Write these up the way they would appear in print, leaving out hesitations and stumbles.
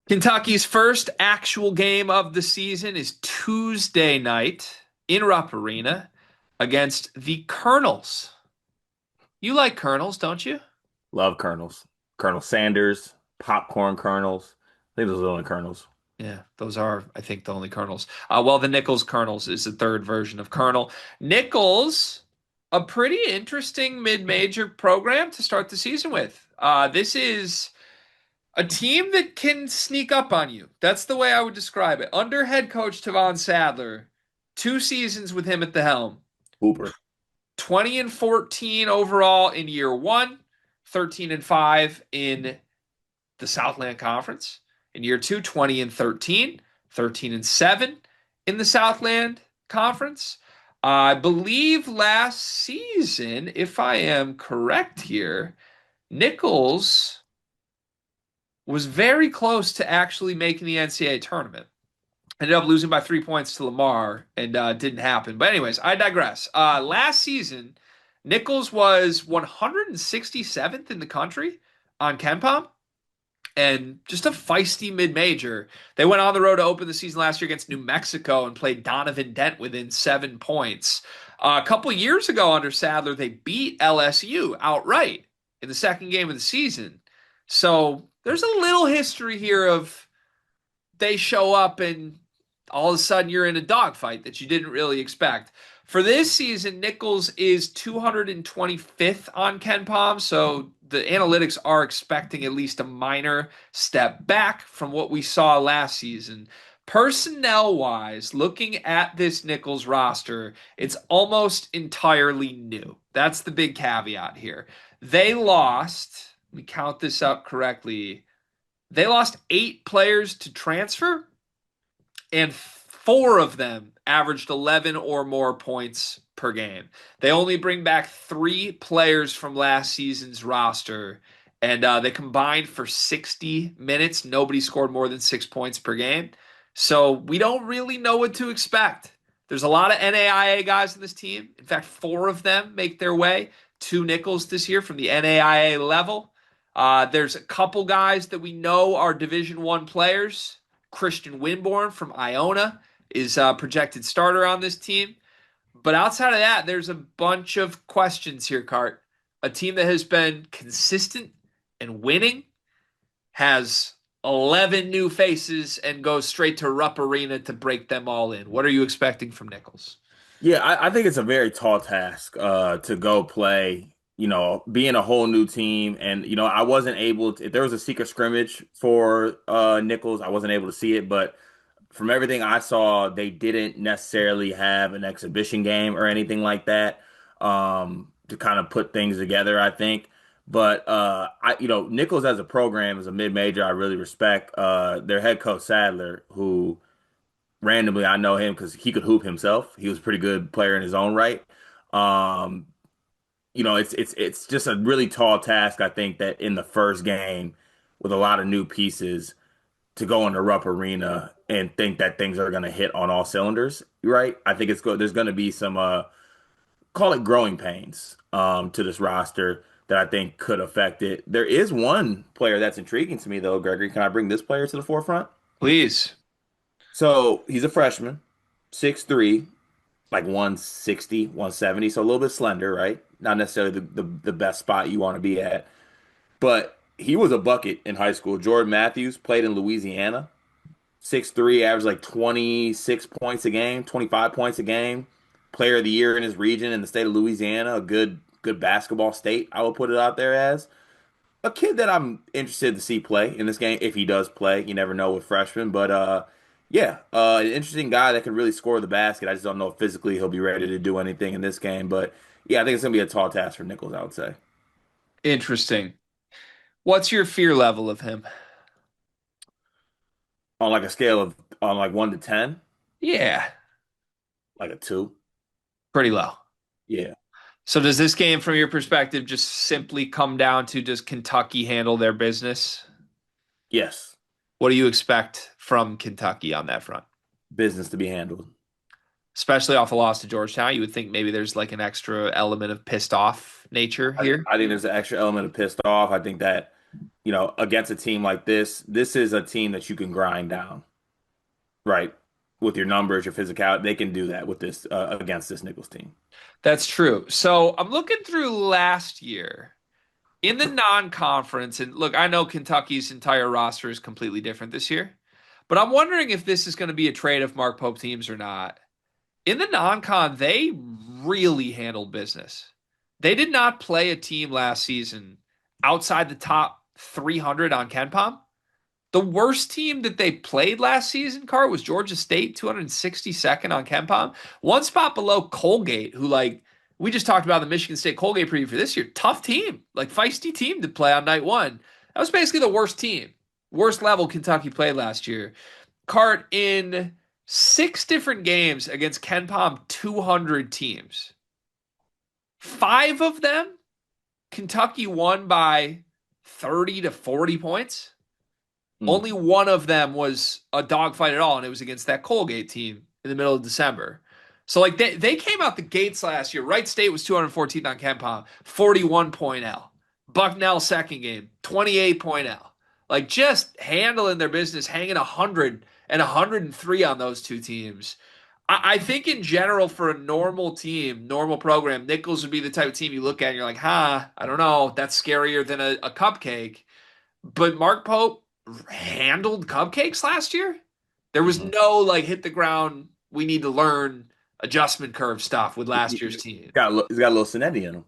Kentucky's first actual game of the season is Tuesday night in Rupp Arena against the Colonels. You like Colonels, don't you? Love Colonels. Colonel Sanders, popcorn Colonels. I think those are the only Colonels. Yeah, those are, I think, the only Colonels. Well, the Nicholls Colonels is the third version of Colonel. Nicholls, a pretty interesting mid-major program to start the season with. This is a team that can sneak up on you. That's the way I would describe it. Under head coach Tavon Sadler, 2 seasons with him at the helm. Hooper. 20 and 14 overall in year one, 13 and 5 in the Southland Conference. In year two, 20 and 13, 13 and 7 in the Southland Conference. I believe last season, if I am correct here, Nicholls was very close to actually making the NCAA tournament. Ended up losing by 3 points to Lamar and didn't happen. But anyways, I digress. Last season, Nicholls was 167th in the country on KenPom and just a feisty mid-major. They went on the road to open the season last year against New Mexico and played Donovan Dent within 7 points. A couple years ago under Sadler, they beat LSU outright in the second game of the season. So there's a little history here of they show up and all of a sudden you're in a dogfight that you didn't really expect. For this season, Nicholls is 225th on KenPom, so the analytics are expecting at least a minor step back from what we saw last season. Personnel wise, looking at this Nicholls roster, it's almost entirely new. That's the big caveat here. They lost, let me count this up correctly, they lost 8 players to transfer, and 4 of them averaged 11 or more points per game. They only bring back 3 players from last season's roster, and they combined for 60 minutes. Nobody scored more than 6 points per game. So we don't really know what to expect. There's a lot of NAIA guys in this team. In fact, 4 of them make their way to Nicholls this year from the NAIA level. There's a couple guys that we know are Division One players. Christian Winborn from Iona is a projected starter on this team. But outside of that, there's a bunch of questions here, Cart. A team that has been consistent and winning has 11 new faces and goes straight to Rupp Arena to break them all in. What are you expecting from Nicholls? Yeah, I think it's a very tall task to go play, being a whole new team. And, I wasn't able to, if there was a secret scrimmage for Nicholls, I wasn't able to see it. But from everything I saw, they didn't necessarily have an exhibition game or anything like that to kind of put things together, I think. But Nicholls as a program, as a mid-major, I really respect their head coach Sadler, who randomly I know him because he could hoop himself. He was a pretty good player in his own right. Um, it's just a really tall task, I think, that in the first game with a lot of new pieces to go into Rupp Arena and think that things are going to hit on all cylinders, right? I think it's good. There's going to be some call it growing pains to this roster that I think could affect it. There is one player that's intriguing to me though, Gregory. Can I bring this player to the forefront? Please. So he's a freshman, 6'3", like 160, 170, so a little bit slender, right? Not necessarily the best spot you want to be at. But he was a bucket in high school. Jordan Matthews played in Louisiana. 6'3", averaged like 26 points a game, 25 points a game. Player of the year in his region in the state of Louisiana, a good basketball state, I would put it out there as. A kid that I'm interested to see play in this game if he does play. You never know with freshmen, but yeah, an interesting guy that can really score the basket. I just don't know if physically he'll be ready to do anything in this game, but yeah, I think it's gonna be a tall task for Nicholls, I would say. Interesting. What's your fear level of him? On like a scale of on like 1 to 10, Yeah, like a 2. pretty low. Yeah. So does this game, from your perspective, just simply come down to does Kentucky handle their business? Yes. What do you expect from Kentucky on that front? Business to be handled. Especially off a loss to Georgetown, you would think maybe there's like an extra element of pissed off nature I, here. I think there's an extra element of pissed off. I think that. against a team like this is a team that you can grind down, right? With your numbers, your physical, they can do that with this against this Nicholls team. That's true. So I'm looking through last year in the non-conference, and look, I know Kentucky's entire roster is completely different this year, but I'm wondering if this is going to be a trade of Mark Pope teams or not. In the non-con, they really handled business. They did not play a team last season outside the top 300 on KenPom. The worst team that they played last season, Cart, was Georgia State, 262nd on KenPom. One spot below Colgate, who, like, we just talked about the Michigan State Colgate preview for this year. Tough team, like, feisty team to play on night one. That was basically the worst team, worst level Kentucky played last year. Cart, in 6 different games against KenPom 200 teams, 5 of them, Kentucky won by 30 to 40 points. Mm. Only one of them was a dogfight at all, and it was against that Colgate team in the middle of December. So like they came out the gates last year. Wright State was 214th on KenPom, 41 point L. Bucknell second game, 28 point L. Like just handling their business, hanging 100 and 103 on those two teams. I think in general for a normal team, normal program, Nicholls would be the type of team you look at and you're like, I don't know, that's scarier than a cupcake. But Mark Pope handled cupcakes last year. There was Hmm. no like hit the ground, we need to learn adjustment curve stuff with last year's team. He's got a little Cincinnati in him.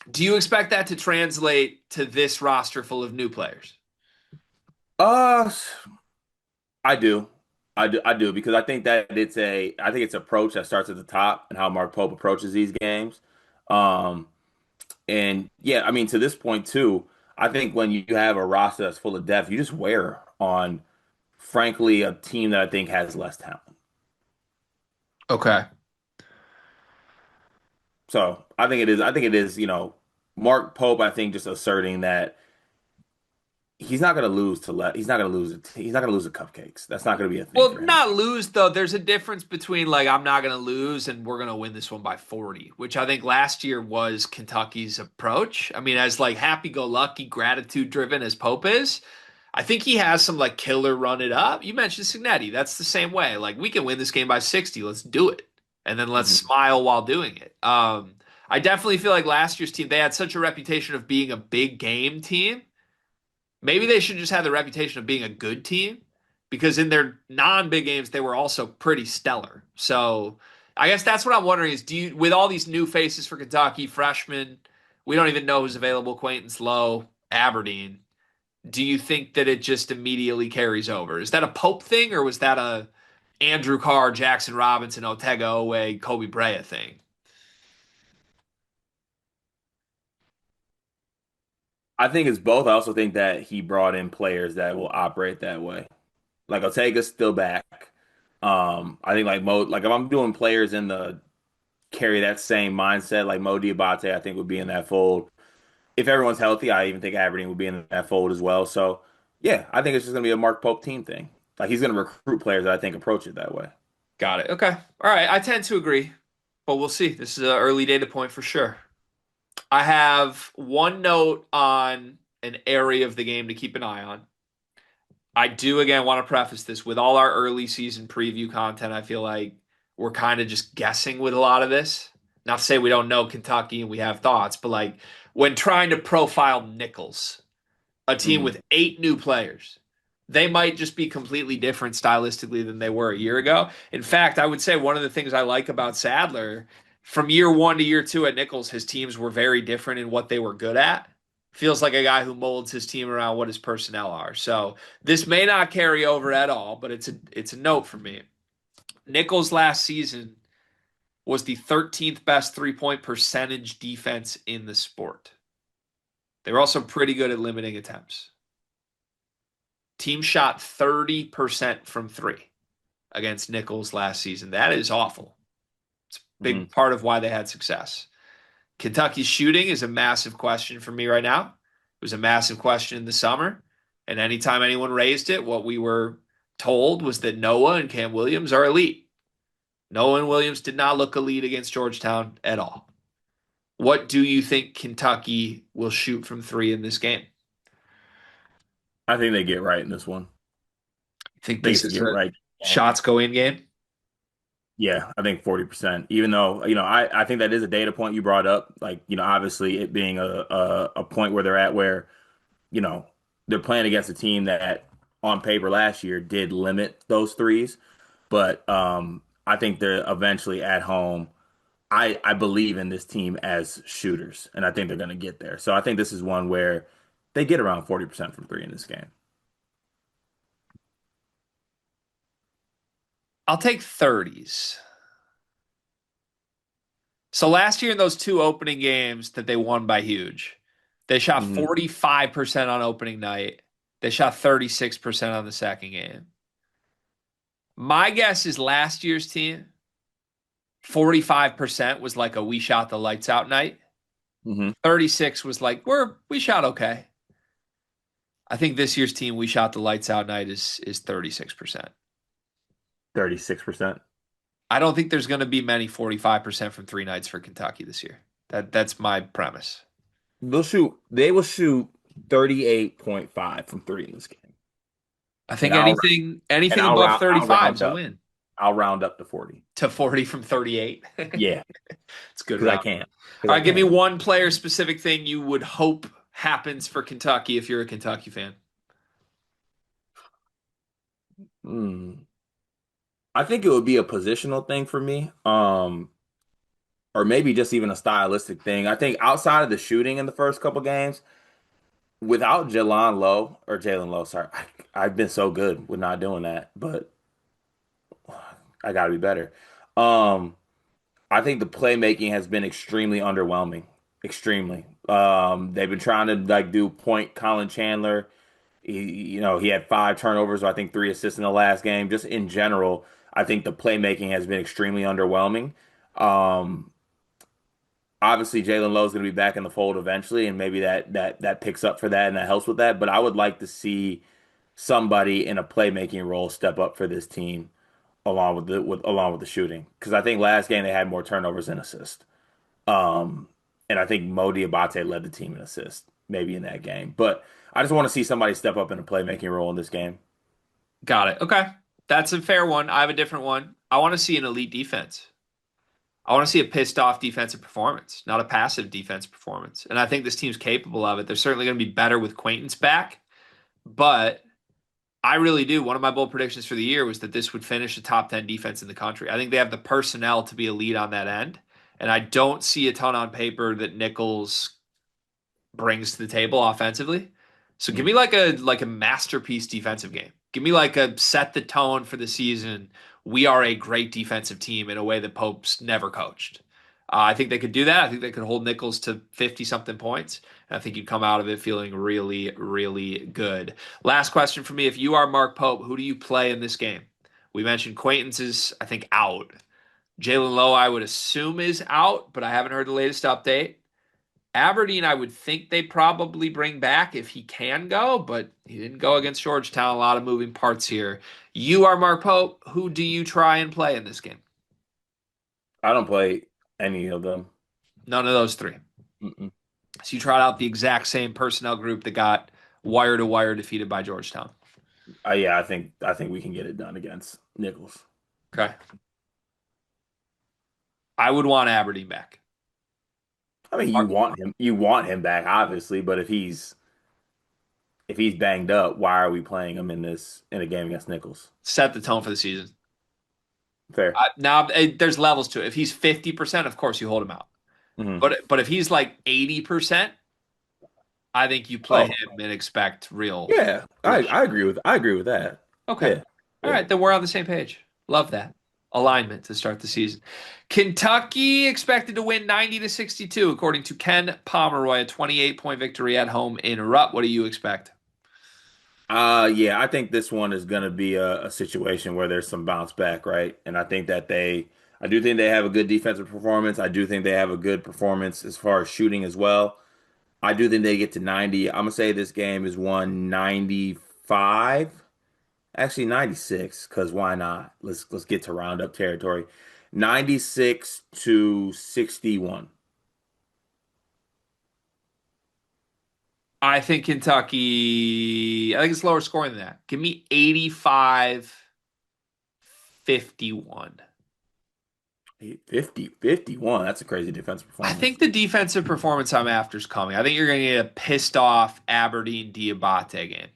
Do you expect that to translate to this roster full of new players? Uh, I do. I do because I think it's approach that starts at the top and how Mark Pope approaches these games. Um, and yeah, I mean to this point too, I think when you have a roster that's full of depth, you just wear on, frankly, a team that I think has less talent. Okay. So I think it is, Mark Pope, I think just asserting that he's not gonna lose to cupcakes. That's not gonna be a thing Well, for him. not lose though. There's a difference between like I'm not going to lose and we're going to win this one by 40, which I think last year was Kentucky's approach. I mean, as like happy-go-lucky, gratitude-driven as Pope is, I think he has some like killer run it up. You mentioned Signetti. That's the same way. Like we can win this game by 60. Let's do it. And then let's Hmm. smile while doing it. I definitely feel like last year's team, they had such a reputation of being a big game team. Maybe they should just have the reputation of being a good team because in their non-big games they were also pretty stellar. So I guess that's what I'm wondering is do you with all these new faces for Kentucky, freshmen, we don't even know who's available, Quaintance Lowe, Aberdeen. Do you think that it just immediately carries over? Is that a Pope thing or was that a Andrew Carr, Jackson Robinson, Otega Owe, Kobe Brea thing? I think it's both. I also think that he brought in players that will operate that way. Like Ortega's still back. I think like like if I'm doing players in the carry that same mindset, like Mo Diabate, I think would be in that fold. If everyone's healthy, I even think Aberdeen would be in that fold as well. So yeah, I think it's just gonna be a Mark Pope team thing. Like he's gonna recruit players that I think approach it that way. Got it. Okay. All right. I tend to agree, but we'll see. This is an early data point for sure. I have one note on an area of the game to keep an eye on. I do again want to preface this with all our early season preview content. I feel like we're kind of just guessing with a lot of this. Not to say we don't know Kentucky and we have thoughts, but like when trying to profile Nicholls, a team Hmm. with 8 new players, they might just be completely different stylistically than they were a year ago. In fact, I would say one of the things I like about Sadler from year one to year two at Nicholls, his teams were very different in what they were good at. Feels like a guy who molds his team around what his personnel are. So this may not carry over at all, but it's a note for me. Nicholls last season was the 13th best 3-point percentage defense in the sport. They were also pretty good at limiting attempts. Team shot 30% from three against Nicholls last season. That is awful. It's a Hmm. big part of why they had success. Kentucky's shooting is a massive question for me right now. It was a massive question in the summer. And anytime anyone raised it, what we were told was that Noah and Cam Williams are elite. Noah and Williams did not look elite against Georgetown at all. What do you think Kentucky will shoot from three in this game? I think they get right in this one. Think I think this it's a is get a right game. shots go in game? Yeah, I think 40%. Even though, I think that is a data point you brought up. Like, obviously it being a point where they're at where, you know, they're playing against a team that on paper last year did limit those threes. But I think they're eventually at home. I believe in this team as shooters, and I think they're going to get there. So I think this is one where they get around 40% from three in this game. I'll take 30s. So last year in those two opening games that they won by huge, they shot Hmm 45% on opening night. They shot 36% on the second game. My guess is last year's team, 45% was like a we shot the lights out night. hmm 36 was like we shot okay. I think this year's team we shot the lights out night is 36%. 36%. I don't think there's going to be many 45% from three nights for Kentucky this year. That's my premise. They will shoot 38.5 from three in this game. I think And anything above I'll 35 is round a up. win. I'll round up to 40. To 40 from 38. Yeah, It's good because I round. can. All Because I right, give me can. one player specific thing you would hope happens for Kentucky if you're a Kentucky fan. Hmm. I think it would be a positional thing for me. Or maybe just even a stylistic thing. I think outside of the shooting in the first couple games, without Jalen Lowe, sorry, I've been so good with not doing that, but I got to be better. Um, I think the playmaking has been extremely underwhelming. Extremely. They've been trying to like do point Colin Chandler. He had 5 turnovers, or I think 3 assists in the last game. Just in general, I think the playmaking has been extremely underwhelming. Um, Obviously Jalen Lowe's going to be back in the fold eventually, and maybe that picks up for that and that helps with that. But I would like to see somebody in a playmaking role step up for this team along with the shooting, because I think last game they had more turnovers than assists. Um, and I think Mo Diabate led the team in assists maybe in that game. But I just want to see somebody step up in a playmaking role in this game. Got it. Okay. That's a fair one. I have a different one. I want to see an elite defense. I want to see a pissed off defensive performance, not a passive defensive performance. And I think this team's capable of it. They're certainly going to be better with Quaintance back, but I really do. One of my bold predictions for the year was that this would finish a top 10 defense in the country. I think they have the personnel to be elite on that end. And I don't see a ton on paper that Nicholls brings to the table offensively. So give Mhm. me like a masterpiece defensive game. Give me like a set the tone for the season. We are a great defensive team in a way that Pope's never coached. I think they could do that. I think they could hold Nicholls to 50 something points. And I think you'd come out of it feeling really, really good. Last question for me. If you are Mark Pope, who do you play in this game? We mentioned Quaintance is, I think, out. Jalen Lowe, I would assume, is out, but I haven't heard the latest update. Aberdeen, I would think they probably bring back if he can go, but he didn't go against Georgetown. A lot of moving parts here. You are Mark Pope. Who do you try and play in this game? I don't play any of them. None of those three. Mm-mm. So you tried out the exact same personnel group that got wire to wire defeated by Georgetown. Yeah, I think we can get it done against Nichols. Okay. I would want Aberdeen back. I mean, you want him back, obviously, but if he's banged up, why are we playing him in a game against Nichols? Set the tone for the season. Fair. Now, there's levels to it. If he's 50%, of course you hold him out. Hmm But if he's like 80%, I think you play Oh, him and expect yeah. real I shit. agree with that. Okay. Yeah. All Yeah. right, then we're on the same page. Love that. Alignment to start the season. Kentucky expected to win 90 to 62, according to Ken Pomeroy, a 28-point victory at home in Rupp. What do you expect? Yeah, I think this one is gonna be a situation where there's some bounce back, right? And I do think they have a good defensive performance. I do think they have a good performance as far as shooting as well. I do think they get to 90. I'm gonna say this game is 195. Actually, 96, because why not? Let's get to roundup territory. 96 to 61. I think Kentucky, I think it's lower scoring than that. Give me 85-51. 50-51. That's a crazy defensive I performance. think the defensive performance I'm after is coming. I think you're going to get a pissed off Aberdeen Diabate game.